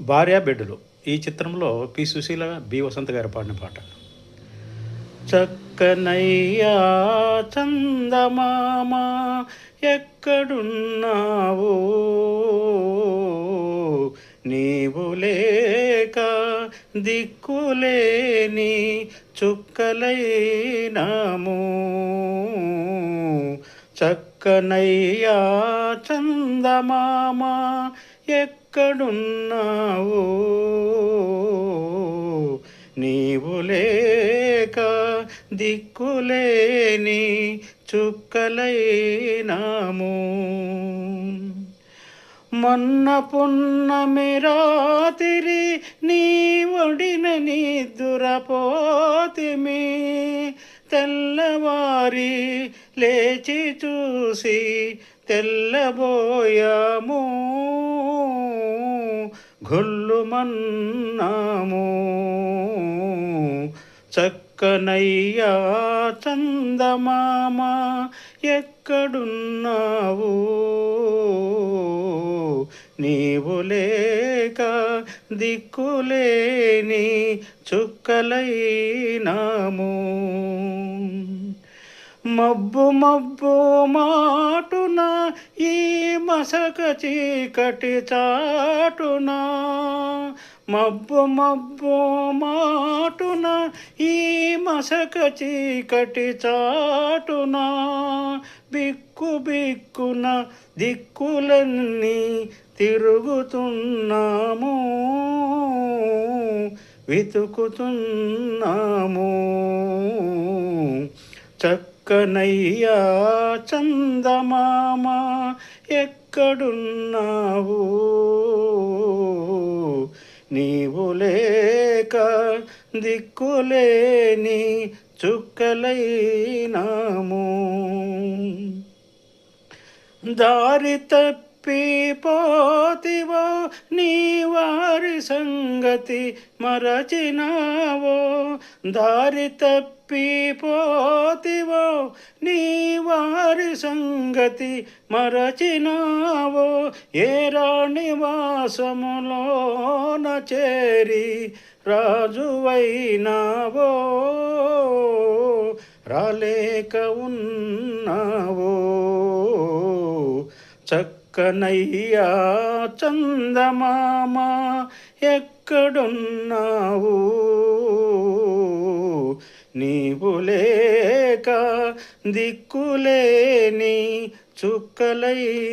భార్యా బిడ్డలు ఈ చిత్రంలో పి సుశీల, బి వసంత గారు పాడిన పాట. చక్కనయ్యా చందమామ ఎక్కడున్నావు, నీవు లేక దిక్కులేని చుక్కలైనాము. చక్కనయ్యా చందమామ ఎక్కడున్నావు, నీవు లేక దిక్కులేని చుక్కలైనాము. మొన్న పున్నమి రాతిరి నీ ఒడిన నిదురపోతిమి, తెల్లవారి లేచి చూసి తెల్లబోయాము, గొల్లుమన్నాము. చక్కనయ్యా చందమామ ఎక్కడున్నావు, నీవు లేక దిక్కులేని చుక్కలైనాము. మబ్బు మబ్బు మాటున ఈ మసక చీకటి చాటున, మబ్బు మబ్బు మాటున ఈ మసక చీకటి చాటున, బిక్కు బిక్కున దిక్కులన్నీ తిరుగుతున్నాము, వెతుకుతున్నాము. చక్కనయ్యా చందమామ ఎక్కడున్నావు, నీవు లేక దిక్కులేని చుక్కలైనాము. దారి తప్పిపోతివో నీ వారి సంగతి మరచినావో, దారి తప్పిపోతివో నీ వారి సంగతి మరచినావో, ఏ రాణి వాసములోన చేరి రాజువైనావో, రాలేక ఉన్నావో. చక్కనయ్యా చందమామ ఎక్కడున్నావు, నీవు లేక దిక్కులేని చుక్కలైనాము.